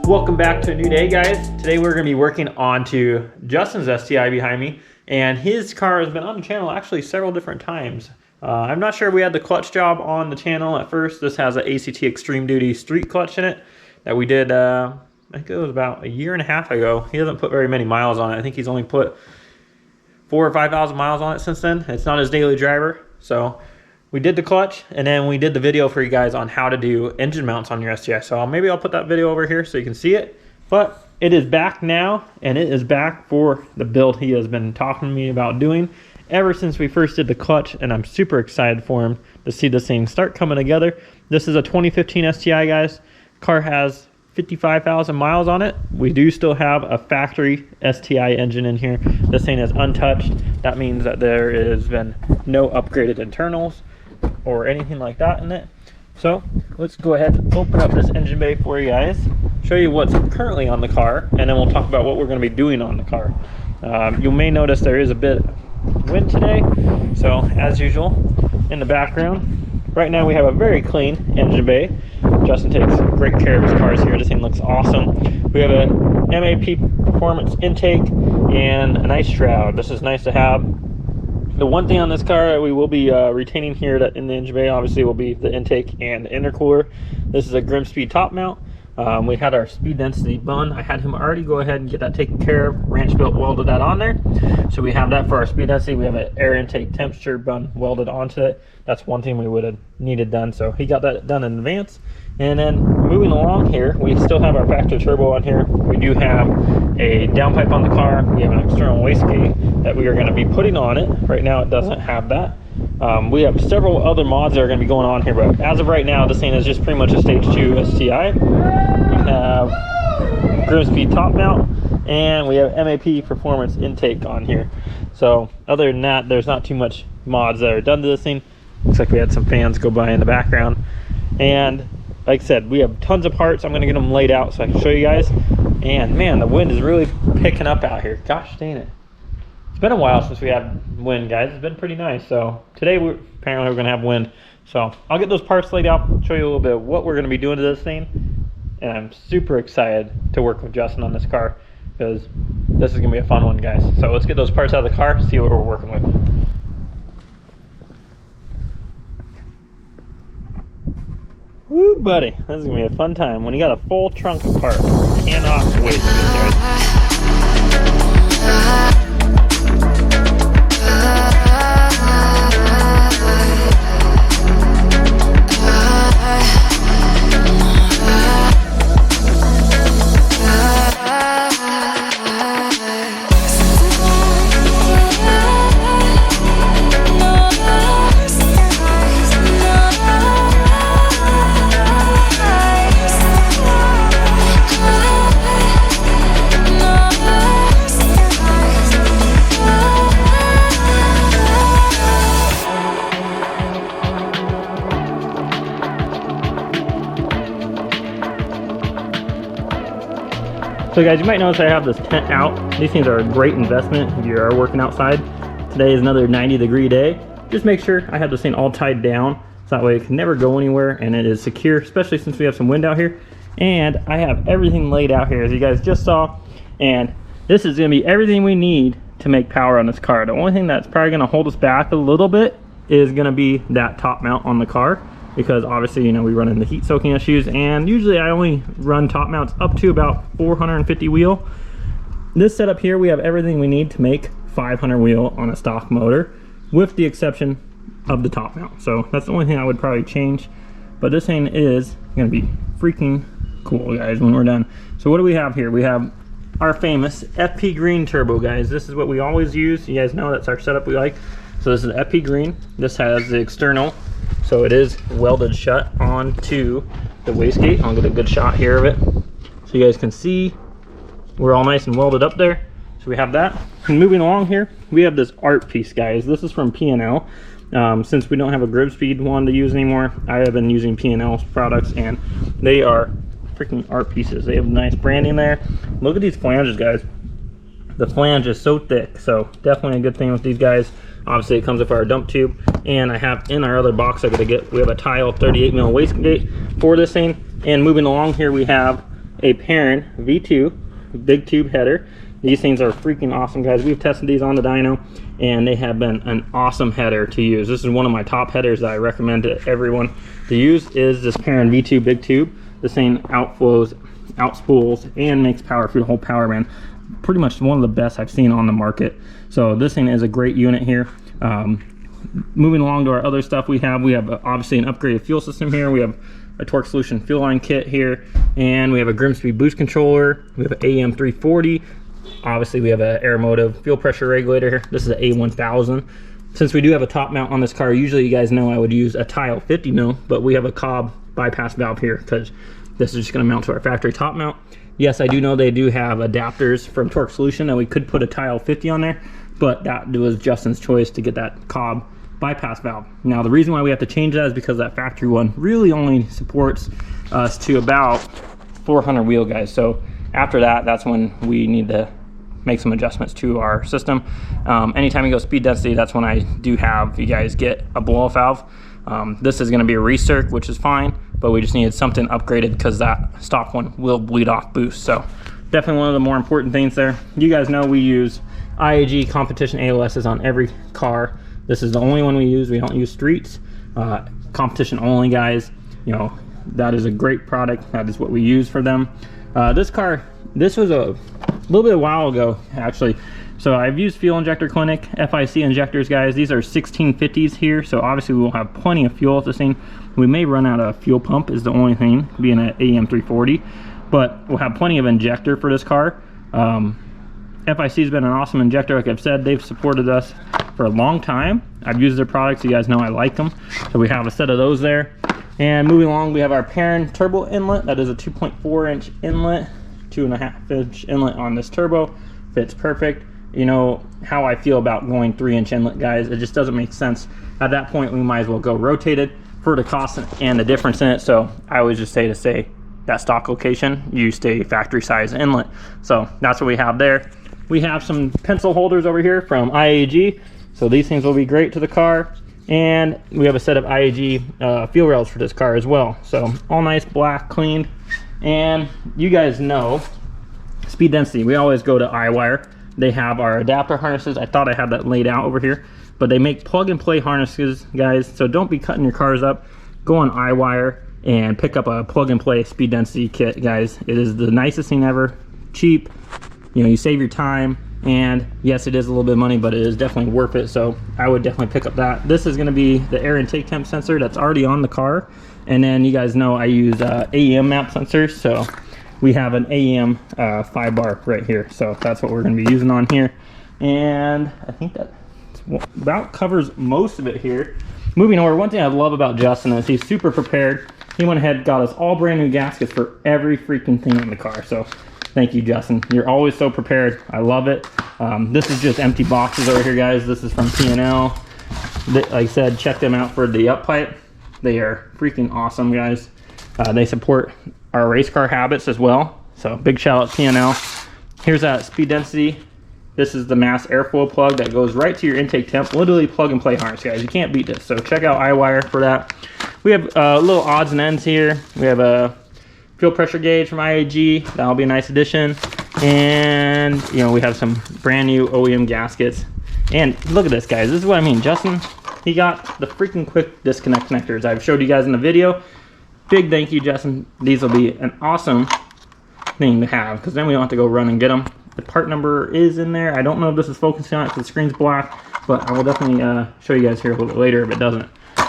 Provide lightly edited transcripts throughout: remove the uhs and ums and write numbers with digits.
Welcome back to a new day, guys. Today we're going to be working on to Justin's STI behind me, and his car has been on the channel actually several different times. I'm not sure we had the clutch job on the channel at first. This has an ACT Extreme Duty street clutch in it that we did, I think it was about a year and a half ago. He hasn't put very many miles on it. I think he's only put 4,000 or 5,000 miles on it since then. It's not his daily driver, so we did the clutch, and then we did the video for you guys on how to do engine mounts on your STI. So maybe I'll put that video over here so you can see it. But it is back now, and it is back for the build he has been talking to me about doing ever since we first did the clutch, and I'm super excited for him to see this thing start coming together. This is a 2015 STI, guys. Car has 55,000 miles on it. We do still have a factory STI engine in here. This thing is untouched. That means that there has been no upgraded internals or anything like that in it. So let's go ahead and open up this engine bay for you guys, show you what's currently on the car, and then we'll talk about what we're going to be doing on the car. You may notice there is a bit of wind today, so as usual in the background right now we have a very clean engine bay. Justin takes great care of his cars here. This thing looks awesome. We have a MAP Performance intake and an ice shroud. This is nice to have. The one thing on this car we will be retaining here in the engine bay, obviously, will be the intake and the intercooler. This is a Grimspeed top mount. We had our speed density bun. I had him already go ahead and get that taken care of. Ranchbuilt welded that on there. So we have that for our speed density. We have an air intake temperature bun welded onto it. That's one thing we would have needed done. So he got that done in advance. And then moving along here, we still have our factory turbo on here. We do have a downpipe on the car. We have an external wastegate that we are going to be putting on it. Right now it doesn't have that. We have several other mods that are going to be going on here, but as of right now, this thing is just pretty much a stage 2 STI. We have Grimspeed top mount, and we have MAP Performance intake on here. So other than that, there's not too much mods that are done to this thing. Looks like we had some fans go by in the background. And like I said, we have tons of parts. I'm going to get them laid out so I can show you guys. And man, the wind is really picking up out here. Gosh dang it. It's been a while since we had wind, guys. It's been pretty nice. So today apparently we're going to have wind. So I'll get those parts laid out, show you a little bit of what we're going to be doing to this thing. And I'm super excited to work with Justin on this car, because this is going to be a fun one, guys. So let's get those parts out of the car, see what we're working with. Woo, buddy, this is gonna be a fun time when you got a full trunk of parts. Cannot wait to get there. So guys, you might notice I have this tent out. These things are a great investment if you are working outside. Today is another 90-degree day. Just make sure I have this thing all tied down, so that way it can never go anywhere and it is secure, especially since we have some wind out here. And I have everything laid out here, as you guys just saw. And this is gonna be everything we need to make power on this car. The only thing that's probably gonna hold us back a little bit is gonna be that top mount on the car, because obviously, you know, we run into heat soaking issues, and usually I only run top mounts up to about 450 wheel. This setup here, we have everything we need to make 500 wheel on a stock motor, with the exception of the top mount. So that's the only thing I would probably change, but this thing is gonna be freaking cool, guys, when we're done. So what do we have here? We have our famous FP green turbo, guys. This is what we always use. You guys know that's our setup we like. So this is FP green. This has the external, so it is welded shut onto the wastegate. I'll get a good shot here of it so you guys can see we're all nice and welded up there. So we have that. And moving along here, we have this art piece, guys. This is from P&L. Since we don't have a Grimspeed one to use anymore, I have been using P&L's products, and they are freaking art pieces. They have nice branding there. Look at these flanges, guys. The flange is so thick, so definitely a good thing with these guys. Obviously it comes with our dump tube, and I have in our other box we have a tile 38 mil wastegate for this thing. And moving along here, we have a Perrin V2 big tube header. These things are freaking awesome, guys. We've tested these on the dyno, and they have been an awesome header to use. This is one of my top headers that I recommend to everyone to use, is this Perrin V2 big tube. This thing outflows, outspools, and makes power through the whole power band. Pretty much one of the best I've seen on the market. So this thing is a great unit here. Moving along to our other stuff, we have obviously an upgraded fuel system here. We have a torque solution fuel line kit here, and we have a Grimsby boost controller. We have an AM 340. Obviously we have an Aeromotive fuel pressure regulator here. This is an A1000. Since we do have a top mount on this car, usually you guys know I would use a tile 50 mil, but we have a Cobb bypass valve here because this is just going to mount to our factory top mount. Yes, I do know they do have adapters from Torque Solution, and we could put a tile 50 on there, but that was Justin's choice to get that Cobb bypass valve. Now the reason why we have to change that is because that factory one really only supports us to about 400 wheel, guys. So after that, that's when we need to make some adjustments to our system. Anytime you go speed density, that's when I do have you guys get a blow-off valve. This is going to be a recirc, which is fine, but we just needed something upgraded because that stock one will bleed off boost. So definitely one of the more important things there. You guys know we use IAG competition AOSs on every car. This is the only one we use. We don't use streets. Competition only, guys. You know, that is a great product. That is what we use for them. This car, this was a little bit a while ago, actually. So I've used Fuel Injector Clinic, FIC injectors, guys. These are 1650s here, so obviously we will have plenty of fuel at this thing. We may run out of fuel pump is the only thing, being an AM 340, but we'll have plenty of injector for this car. FIC has been an awesome injector. Like I've said, they've supported us for a long time. I've used their products. You guys know I like them. So we have a set of those there. And moving along, we have our Perrin turbo inlet. That is a 2.4 inch inlet, 2.5 inch inlet on this turbo. Fits perfect. You know how I feel about going 3-inch inlet, guys. It just doesn't make sense. At that point, we might as well go rotated for the cost and the difference in it. So I always just say that stock location, you stay factory size inlet. So that's what we have there. We have some pencil holders over here from IAG. So these things will be great to the car. And we have a set of IAG fuel rails for this car as well. So all nice, black, cleaned. And you guys know speed density, we always go to iWire. They have our adapter harnesses. I thought I had that laid out over here, but they make plug and play harnesses, guys. So don't be cutting your cars up. Go on iWire and pick up a plug and play speed density kit, guys. It is the nicest thing ever. Cheap, you know, you save your time, and yes, it is a little bit of money, but it is definitely worth it. So I would definitely pick up that. This is going to be the air intake temp sensor that's already on the car, and then you guys know I use AEM map sensors. So we have an AEM 5-bar right here, so that's what we're going to be using on here. And I think that about covers most of it here. Moving over, one thing I love about Justin is he's super prepared. He went ahead and got us all brand new gaskets for every freaking thing in the car. So thank you, Justin. You're always so prepared. I love it. This is just empty boxes over here, guys. This is from P&L. Like I said, check them out for the up pipe. They are freaking awesome, guys. They support our race car habits as well. So big shout out to P&L. Here's that speed density. This is the mass airflow plug that goes right to your intake temp. Literally plug and play harness, guys. You can't beat this. So check out iWire for that. We have little odds and ends here. We have a fuel pressure gauge from IAG. That'll be a nice addition. And you know, we have some brand new OEM gaskets. And look at this, guys. This is what I mean. Justin, he got the freaking quick disconnect connectors I've showed you guys in the video. Big thank you, Justin. These will be an awesome thing to have, because then we don't have to go run and get them. The part number is in there. I don't know if this is focusing on it because the screen's black, but I will definitely show you guys here a little bit later if it doesn't.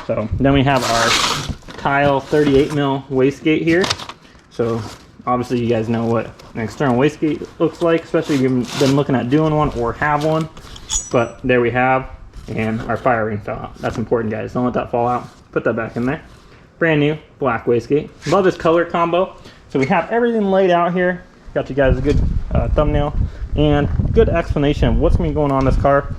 So then we have our tile 38 mil wastegate here. So obviously you guys know what an external wastegate looks like, especially if you've been looking at doing one or have one. But there we have, and our fire ring fell out. That's important, guys. Don't let that fall out. Put that back in there. Brand new black wastegate. Love this color combo. So we have everything laid out here. Got you guys a good thumbnail and good explanation of what's going to be going on in this car.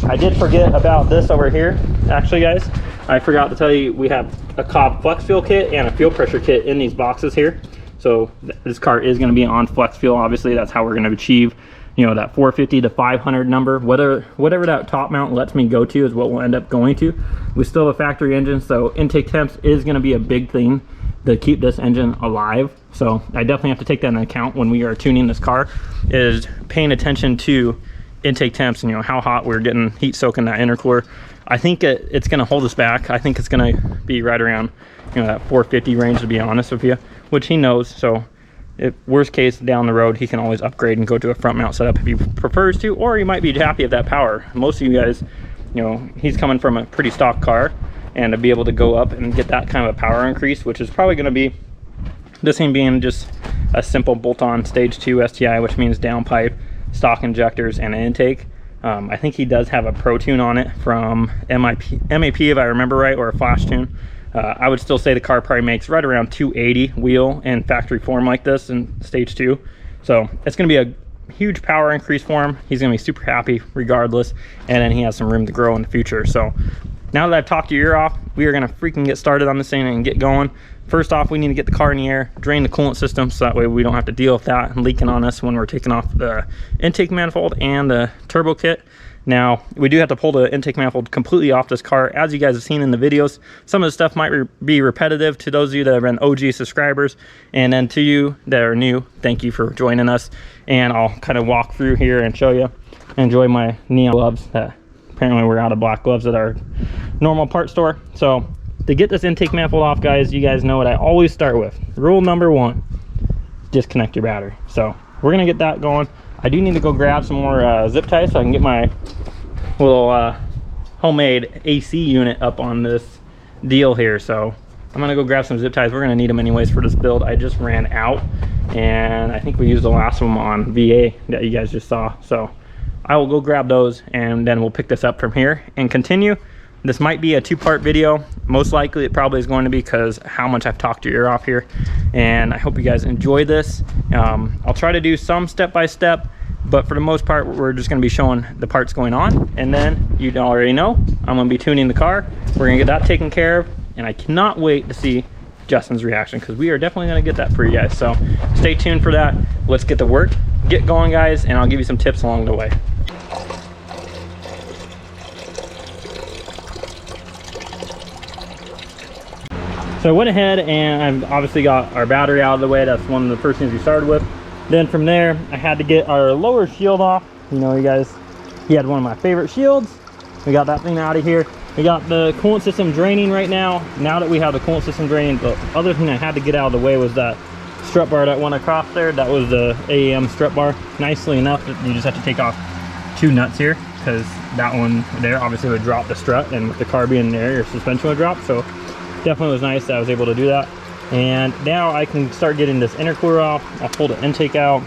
I did forget about this over here. Actually, guys, I forgot to tell you we have a Cobb flex fuel kit and a fuel pressure kit in these boxes here. So this car is going to be on flex fuel. Obviously, that's how we're going to achieve, you know, that 450 to 500 number. Whatever that top mount lets me go to is what we'll end up going to. We still have a factory engine, so intake temps is going to be a big thing to keep this engine alive. So I definitely have to take that into account when we are tuning this car, is paying attention to intake temps and, you know, how hot we're getting heat soaking that intercooler. I think it's going to hold us back. I think it's going to be right around, you know, that 450 range, to be honest with you, which he knows. So if worst case down the road, he can always upgrade and go to a front mount setup if he prefers to, or he might be happy with that power. Most of you guys, you know, he's coming from a pretty stock car, and to be able to go up and get that kind of a power increase, which is probably going to be this thing being just a simple bolt-on stage 2 STI, which means downpipe, stock injectors, and an intake. I think he does have a pro tune on it from MAP if I remember right, or a flash tune. I would still say the car probably makes right around 280 wheel in factory form like this in stage 2. So it's going to be a huge power increase for him. He's going to be super happy regardless, and then he has some room to grow in the future. So now that I've talked your ear off, we are going to freaking get started on this thing and get going. First off, we need to get the car in the air, drain the coolant system, so that way we don't have to deal with that leaking on us when we're taking off the intake manifold and the turbo kit. Now, we do have to pull the intake manifold completely off this car. As you guys have seen in the videos, some of the stuff might be repetitive to those of you that have been OG subscribers, and then to you that are new, thank you for joining us. And I'll kind of walk through here and show you. Enjoy my neon gloves that apparently we're out of black gloves at our normal part store. So to get this intake manifold off, guys, you guys know what I always start with. Rule number 1, disconnect your battery. So we're gonna get that going. I do need to go grab some more zip ties so I can get my little homemade AC unit up on this deal here. So I'm gonna go grab some zip ties. We're gonna need them anyways for this build. I just ran out, and I think we used the last one on VA that you guys just saw. So I will go grab those, and then we'll pick this up from here and continue. This might be a 2-part video. Most likely it probably is going to be, because how much I've talked your ear off here. And I hope you guys enjoy this. I'll try to do some step-by-step, but for the most part, we're just going to be showing the parts going on. And then you already know, I'm going to be tuning the car. We're going to get that taken care of. And I cannot wait to see Justin's reaction, because we are definitely going to get that for you guys. So stay tuned for that. Let's get to work, get going, guys, and I'll give you some tips along the way. So I went ahead and I've obviously got our battery out of the way. That's one of the first things we started with. Then from there, I had to get our lower shield off. You know, you guys, he had one of my favorite shields. We got that thing out of here. We got the coolant system draining right now. Now that we have the coolant system draining, the other thing I had to get out of the way was that strut bar that went across there. That was the AAM strut bar. Nicely enough, you just have to take off 2 nuts here, because that one there obviously would drop the strut, and with the car being there, your suspension would drop. So definitely was nice that I was able to do that. And now I can start getting this intercooler off. I'll pull the intake out.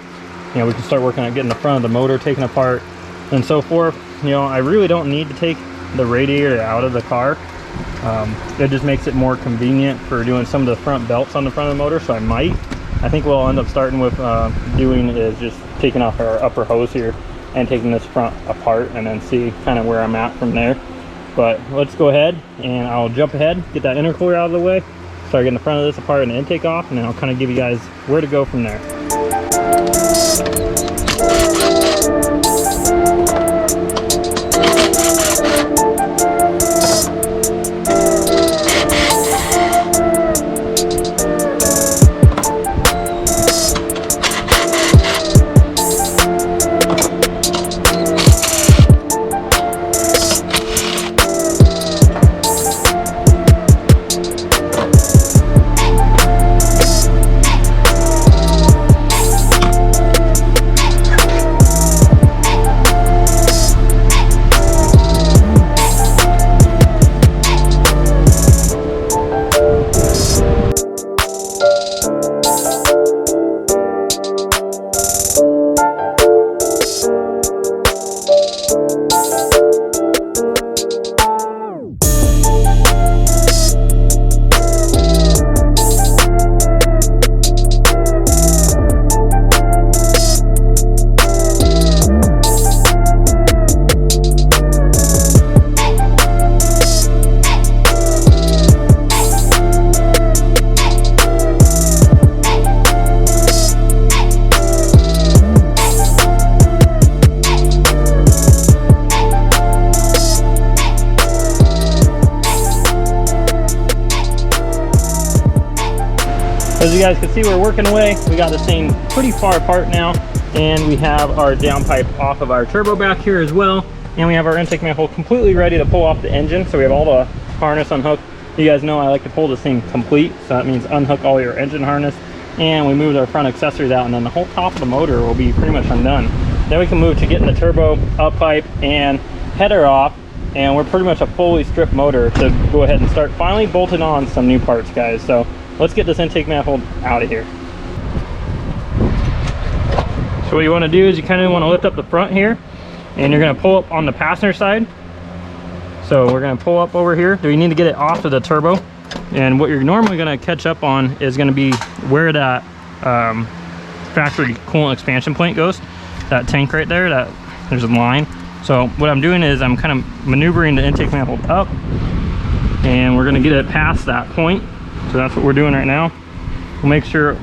You know, we can start working on getting the front of the motor taken apart and so forth. You know, I really don't need to take the radiator out of the car. It just makes it more convenient for doing some of the front belts on the front of the motor, so I might. I think what I'll end up starting with doing is just taking off our upper hose here and taking this front apart, and then see kind of where I'm at from there. But let's go ahead and I'll jump ahead, get that intercooler out of the way, start getting the front of this apart and the intake off, and then I'll kind of give you guys where to go from there. as you guys can see, we're working away. We got this thing pretty far apart now, and we have our downpipe off of our turbo back here as well, and we have our intake manifold completely ready to pull off the engine. So we have all the harness unhooked. You guys know I like to pull this thing complete, so that means unhook all your engine harness, and we moved our front accessories out, and then the whole top of the motor will be pretty much undone. Then we can move to getting the turbo, up pipe, and header off, and we're pretty much a fully stripped motor to go ahead and start finally bolting on some new parts, guys. So let's get this intake manifold out of here. So what you want to do is you kind of want to lift up the front here, and you're going to pull up on the passenger side. So we're going to pull up over here. We need to get it off of the turbo, and what you're normally going to catch up on is going to be where that factory coolant expansion plate goes. That tank right there, that there's a line. So what I'm doing is I'm kind of maneuvering the intake manifold up, and we're going to get it past that point. So that's what we're doing right now. We'll make sure,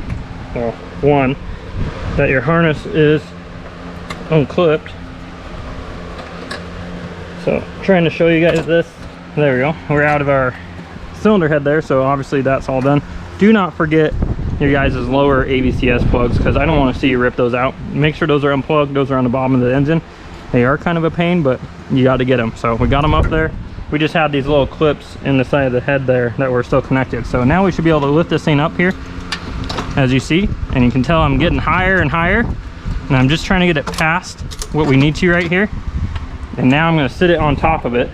well, one, that your harness is unclipped. So trying to show you guys this. There we go. We're out of our cylinder head there, so obviously that's all done. Do not forget your guys' lower ABCS plugs, because I don't want to see you rip those out. Make sure those are unplugged. Those are on the bottom of the engine. They are kind of a pain, but you got to get them. So we got them up there. We just had these little clips in the side of the head there that were still connected. So now we should be able to lift this thing up here, as you see, and you can tell I'm getting higher and higher, and I'm just trying to get it past what we need to right here. And now I'm going to sit it on top of it.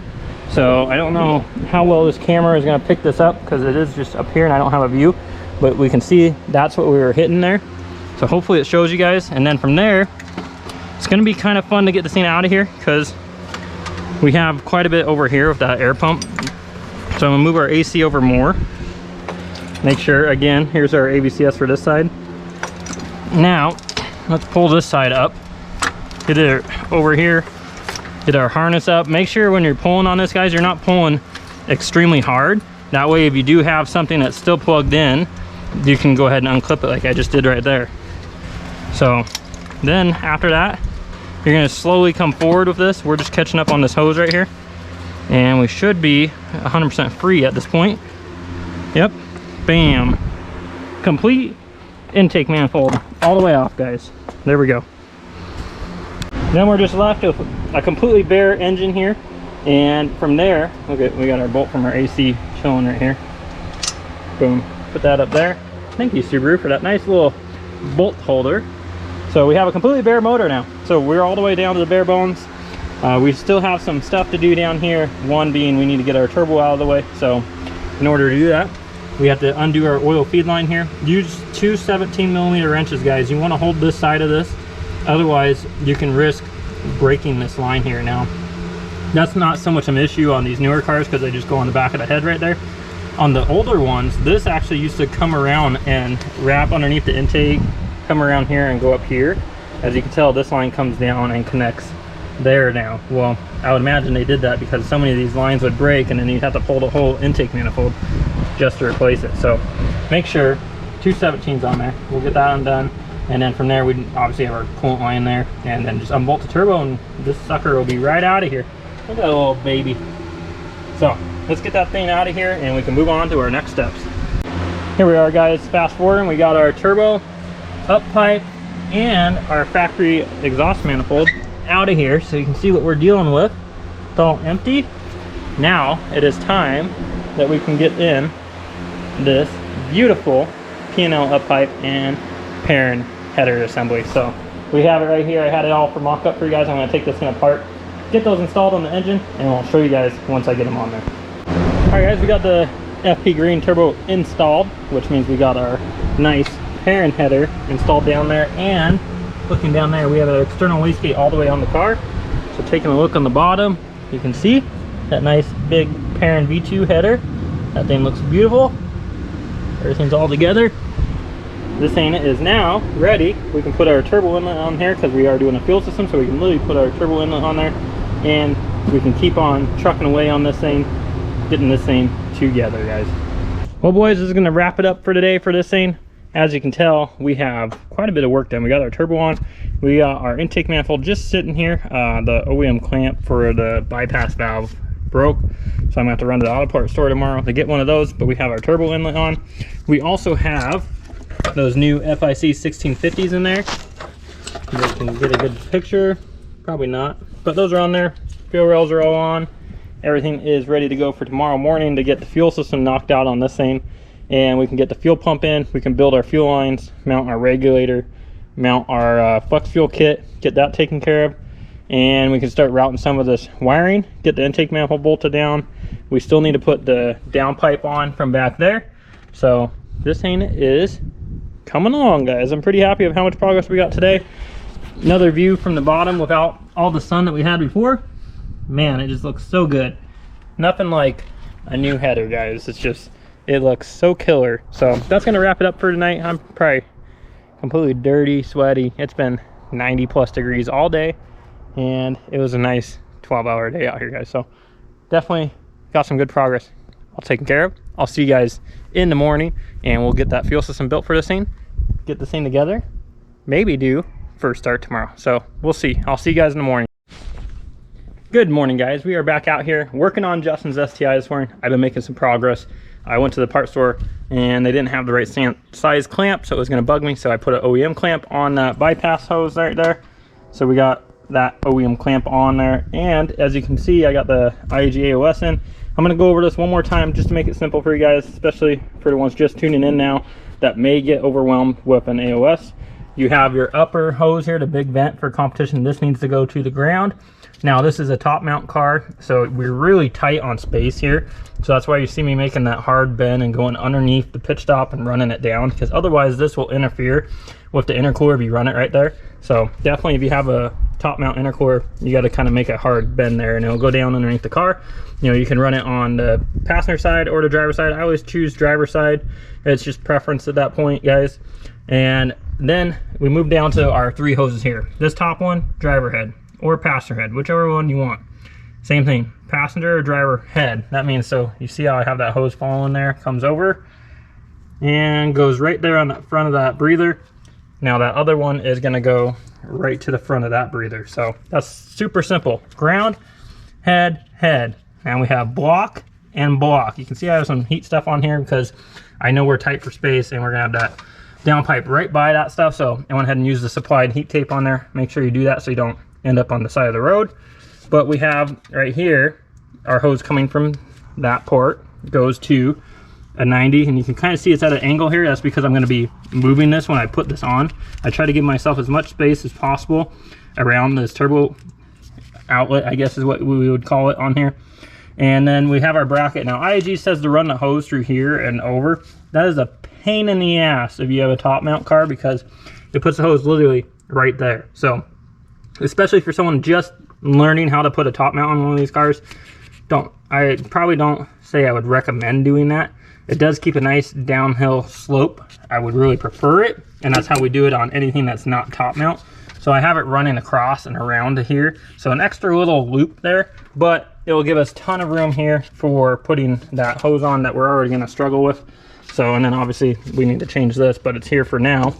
So I don't know how well this camera is going to pick this up, because it is just up here and I don't have a view, but we can see that's what we were hitting there. So hopefully it shows you guys. And then from there, it's going to be kind of fun to get this thing out of here, because we have quite a bit over here with that air pump. So I'm going to move our AC over more. Make sure, again, here's our ABCS for this side. Now let's pull this side up, get it over here, get our harness up. Make sure when you're pulling on this, guys, you're not pulling extremely hard. That way, if you do have something that's still plugged in, you can go ahead and unclip it like I just did right there. So then after that, you're going to slowly come forward with this. We're just catching up on this hose right here, and we should be 100% free at this point. Yep, bam, complete intake manifold all the way off, guys. There we go. Then we're just left with a completely bare engine here, and from there, look at, we got our bolt from our AC chilling right here. Boom, put that up there. Thank you, Subaru, for that nice little bolt holder. So we have a completely bare motor now. So we're all the way down to the bare bones. We still have some stuff to do down here. One being we need to get our turbo out of the way. So in order to do that, we have to undo our oil feed line here. Use two 17mm wrenches, guys. You want to hold this side of this. Otherwise, you can risk breaking this line here. Now, that's not so much an issue on these newer cars, because they just go on the back of the head right there. On the older ones, this actually used to come around and wrap underneath the intake, come around here and go up here. As you can tell, this line comes down and connects there now. Well, I would imagine they did that because so many of these lines would break, and then you'd have to pull the whole intake manifold just to replace it. So make sure two 17s on there. We'll get that undone, and then from there we obviously have our coolant line there, and then just unbolt the turbo, and this sucker will be right out of here. Look at that little baby. So let's get that thing out of here, and we can move on to our next steps. Here we are, guys. Fast forwarding, we got our turbo, up pipe, and our factory exhaust manifold out of here, so you can see what we're dealing with. It's all empty. Now it is time that we can get in this beautiful P&L up pipe and parent header assembly. So we have it right here. I had it all for mock-up for you guys. I'm going to take this thing apart, get those installed on the engine, and I'll show you guys once I get them on there. All right, guys, we got the FP Green turbo installed, which means we got our nice parent header installed down there, and looking down there, we have an external wastegate all the way on the car. So taking a look on the bottom, you can see that nice big parent V2 header. That thing looks beautiful. Everything's all together. This thing is now ready. We can put our turbo inlet on here because we are doing a fuel system, so we can literally put our turbo inlet on there, and we can keep on trucking away on this thing, getting this thing together, guys. Well, boys, this is going to wrap it up for today for this thing. As you can tell, we have quite a bit of work done. We got our turbo on, we got our intake manifold just sitting here. The OEM clamp for the bypass valve broke, so I'm gonna have to run to the auto part store tomorrow to get one of those. But we have our turbo inlet on. We also have those new FIC 1650s in there. You guys can get a good picture. Probably not, but those are on there. Fuel rails are all on. Everything is ready to go for tomorrow morning to get the fuel system knocked out on this thing, and we can get the fuel pump in. We can build our fuel lines, mount our regulator, mount our flex fuel kit, get that taken care of, and we can start routing some of this wiring, get the intake manifold bolted down. We still need to put the downpipe on from back there. So this thing is coming along, guys. I'm pretty happy with how much progress we got today. Another view from the bottom without all the sun that we had before. Man, it just looks so good. Nothing like a new header, guys. It's just, it looks so killer. So that's gonna wrap it up for tonight. I'm probably completely dirty, sweaty. It's been 90+ degrees all day, and it was a nice 12-hour day out here, guys. So definitely got some good progress all taken care of. I'll see you guys in the morning, and we'll get that fuel system built for this thing, get this thing together, maybe do first start tomorrow. So we'll see. I'll see you guys in the morning. Good morning, guys. We are back out here working on Justin's STI this morning. I've been making some progress. I went to the part store and they didn't have the right size clamp, so it was going to bug me. So I put an OEM clamp on that bypass hose right there. So we got that OEM clamp on there, and as you can see, I got the IAG AOS in. I'm going to go over this one more time just to make it simple for you guys, especially for the ones just tuning in now that may get overwhelmed with an AOS. You have your upper hose here, the big vent for competition. This needs to go to the ground. Now this is a top mount car, so we're really tight on space here. So that's why you see me making that hard bend and going underneath the pitch stop and running it down, because otherwise this will interfere with the intercooler if you run it right there. So definitely if you have a top mount intercooler, you got to kind of make a hard bend there and it'll go down underneath the car. You know, you can run it on the passenger side or the driver side. I always choose driver side. It's just preference at that point, guys. And then we move down to our 3 hoses here. This top one, driver head or passenger head, whichever one you want. Same thing, passenger or driver head. That means, so you see how I have that hose following there, comes over and goes right there on the front of that breather. Now that other one is gonna go right to the front of that breather. So that's super simple. Ground, head, head. Now we have block and block. You can see I have some heat stuff on here because I know we're tight for space and we're gonna have that downpipe right by that stuff. So I went ahead and used the supplied heat tape on there. Make sure you do that so you don't end up on the side of the road. But we have right here our hose coming from that port, goes to a 90, and you can kind of see it's at an angle here. That's because I'm going to be moving this when I put this on. I try to give myself as much space as possible around this turbo outlet, I guess is what we would call it on here. And then we have our bracket. Now IAG says to run the hose through here and over. That is a pain in the ass if you have a top mount car, because it puts the hose literally right there. So especially for someone just learning how to put a top mount on one of these cars, I probably don't say I would recommend doing that. It does keep a nice downhill slope. I would really prefer it, and that's how we do it on anything that's not top mount. So I have it running across and around to here, so an extra little loop there, but it will give us a ton of room here for putting that hose on that we're already going to struggle with. So, and then obviously we need to change this, but it's here for now.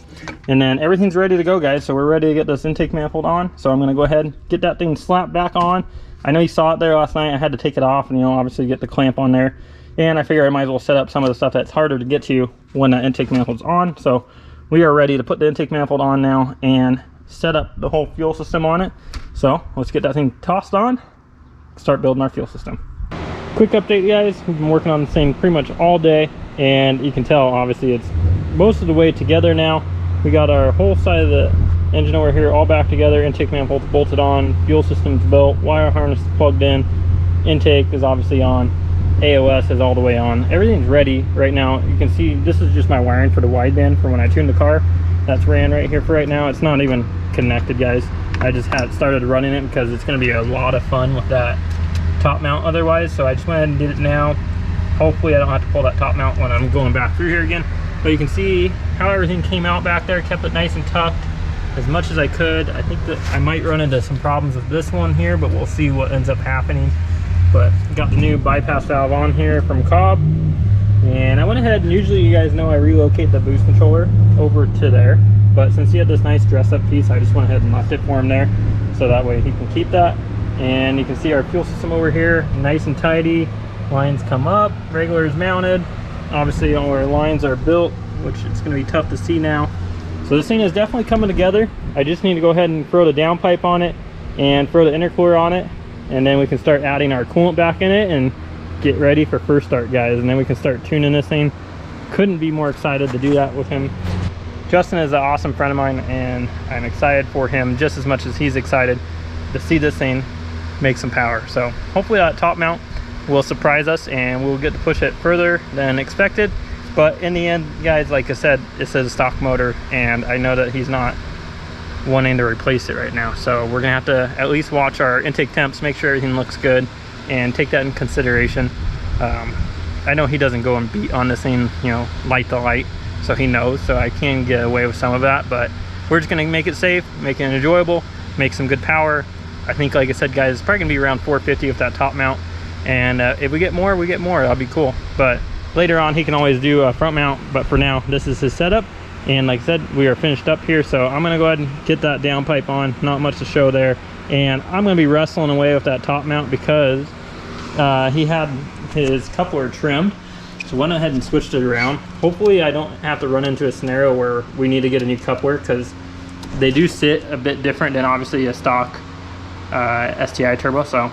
And then everything's ready to go, guys. So we're ready to get this intake manifold on. So I'm going to go ahead and get that thing slapped back on. I know you saw it there last night. I had to take it off and, you know, obviously get the clamp on there. And I figure I might as well set up some of the stuff that's harder to get to when that intake manifold's on. So we are ready to put the intake manifold on now and set up the whole fuel system on it. So let's get that thing tossed on, start building our fuel system. Quick update, guys. We've been working on this thing pretty much all day, and you can tell obviously it's most of the way together now. We got our whole side of the engine over here all back together, intake manifold's bolted on, fuel system's built, wire harness is plugged in, intake is obviously on, AOS is all the way on. Everything's ready right now. You can see this is just my wiring for the wideband for when I tuned the car. That's ran right here for right now. It's not even connected, guys. I just had started running it because it's going to be a lot of fun with that top mount otherwise. So I just went ahead and did it now. Hopefully I don't have to pull that top mount when I'm going back through here again. But you can see how everything came out back there. Kept it nice and tucked as much as I could. I think that I might run into some problems with this one here, but we'll see what ends up happening. But got the new bypass valve on here from Cobb, and I went ahead and usually you guys know I relocate the boost controller over to there, but since he had this nice dress up piece, I just went ahead and left it for him there so that way he can keep that. And you can see our fuel system over here, nice and tidy. Lines come up, regular is mounted. Obviously all our lines are built which it's going to be tough to see now. So this thing is definitely coming together. I just need to go ahead and throw the downpipe on it and throw the intercooler on it, and then we can start adding our coolant back in it and get ready for first start, guys. And then we can start tuning this thing. Couldn't be more excited to do that with him. Justin is an awesome friend of mine, and I'm excited for him just as much as he's excited to see this thing make some power. So hopefully that top mount will surprise us and we'll get to push it further than expected. But in the end, guys, like I said, it's a stock motor, and I know that he's not wanting to replace it right now. So we're gonna have to at least watch our intake temps, make sure everything looks good, and take that in consideration. I know he doesn't go and beat on this thing, you know, light to light, so he knows, so I can get away with some of that, but we're just gonna make it safe, make it enjoyable, make some good power. I think, like I said, guys, it's probably gonna be around 450 with that top mount, and if we get more, that'll be cool. But later on he can always do a front mount, but for now this is his setup. And like I said, we are finished up here, so I'm gonna go ahead and get that downpipe on. Not much to show there, and I'm gonna be wrestling away with that top mount because he had his coupler trimmed, so went ahead and switched it around. Hopefully I don't have to run into a scenario where we need to get a new coupler, because they do sit a bit different than obviously a stock STI turbo. So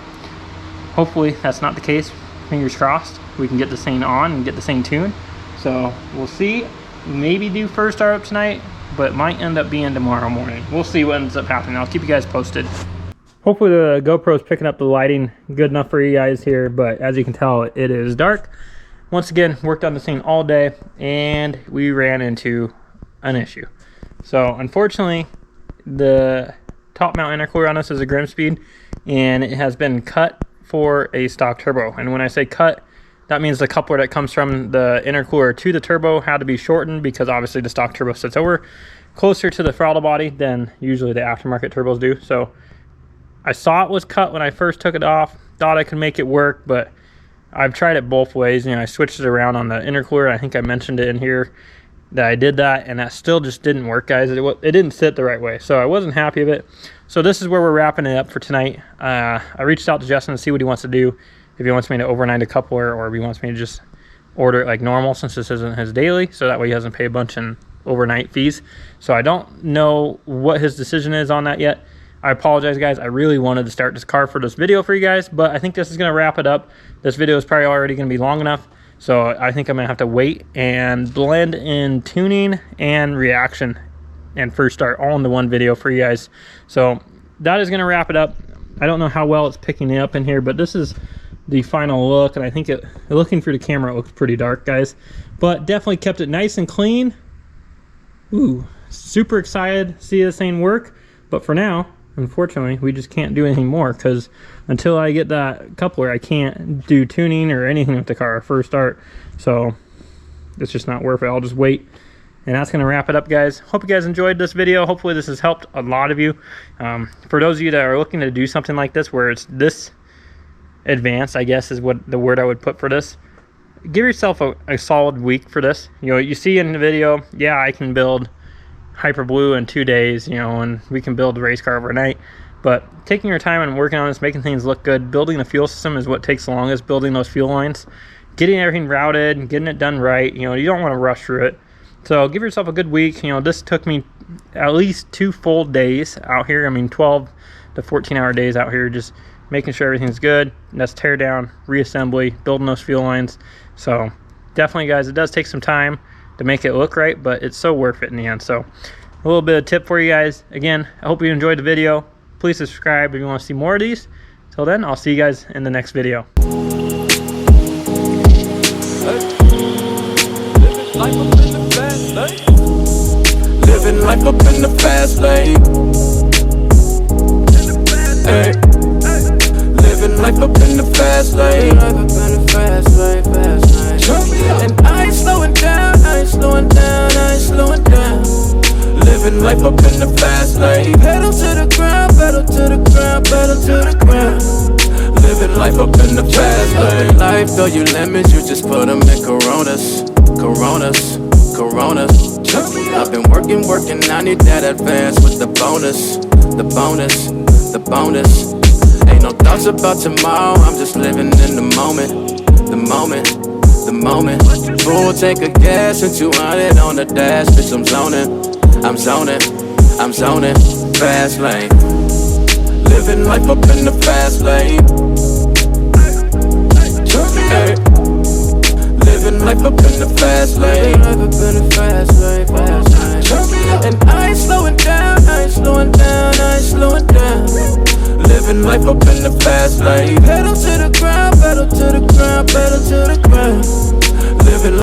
hopefully that's not the case. Fingers crossed we can get this thing on and get the thing tuned. So we'll see. Maybe do first start up tonight, but might end up being tomorrow morning. We'll see what ends up happening. I'll keep you guys posted. Hopefully the GoPro's picking up the lighting good enough for you guys here, but as you can tell, it is dark. Once again, worked on this thing all day, and we ran into an issue. So unfortunately, the top mount intercooler on this is a Grimspeed, and it has been cut for a stock turbo. And when I say cut, that means the coupler that comes from the intercooler to the turbo had to be shortened, because obviously the stock turbo sits over closer to the throttle body than usually the aftermarket turbos do. So I saw it was cut when I first took it off, thought I could make it work, but I've tried it both ways. You know, I switched it around on the intercooler. I think I mentioned it in here that I did that, and that still just didn't work, guys. It didn't sit the right way, so I wasn't happy with it. So this is where we're wrapping it up for tonight. I reached out to Justin to see what he wants to do, if he wants me to overnight a coupler, or if he wants me to just order it like normal, since this isn't his daily, so that way he doesn't pay a bunch in overnight fees. So I don't know what his decision is on that yet. I apologize, guys. I really wanted to start this car for this video for you guys, but I think this is going to wrap it up. This video is probably already going to be long enough, so I think I'm going to have to wait and blend in tuning and reaction and first start all into one video for you guys. So that is going to wrap it up. I don't know how well it's picking up in here, but this is the final look, and I think looking through the camera, it looks pretty dark, guys, but definitely kept it nice and clean. Ooh, super excited to see this thing work, but for now, unfortunately, we just can't do anything more, because until I get that coupler, I can't do tuning or anything with the car first start. So it's just not worth it. I'll just wait. And that's going to wrap it up, guys. Hope you guys enjoyed this video. Hopefully this has helped a lot of you. For those of you that are looking to do something like this, where it's this advanced, I guess is what the word I would put for this, give yourself a solid week for this. You know, you see in the video, yeah, I can build Hyperblue in 2 days, you know, and we can build a race car overnight. But taking your time and working on this, making things look good, building the fuel system is what takes the longest, building those fuel lines, getting everything routed and getting it done right. You know, you don't want to rush through it. So give yourself a good week. You know, this took me at least 2 full days out here. I mean, 12 to 14-hour days out here, just making sure everything's good. And that's tear down, reassembly, building those fuel lines. So definitely, guys, it does take some time to make it look right, but it's so worth it in the end. So a little bit of tip for you guys. Again, I hope you enjoyed the video. Please subscribe if you want to see more of these. Till then, I'll see you guys in the next video. Living life up in the fast lane. Hey. Living life up in the fast lane. And I ain't slowing down, I ain't slowing down, I ain't slowing down. Living life up in the fast lane. Pedal to the ground, pedal to the ground, pedal to the ground. Living life up in the fast lane. Life, though you lemons, you just put them in Coronas. Coronas, Coronas. I've been working, I need that advance with the bonus. The bonus, the bonus. Ain't no thoughts about tomorrow, I'm just living in the moment. The moment, the moment. Full tank of gas and 200 on the dash. Bitch, I'm zoning, fast lane. Living life up in the fast lane. Hey. Living life up in the fast lane. And I ain't slowing down, Living life up in the fast lane. Pedal to the ground, pedal to the ground, pedal to the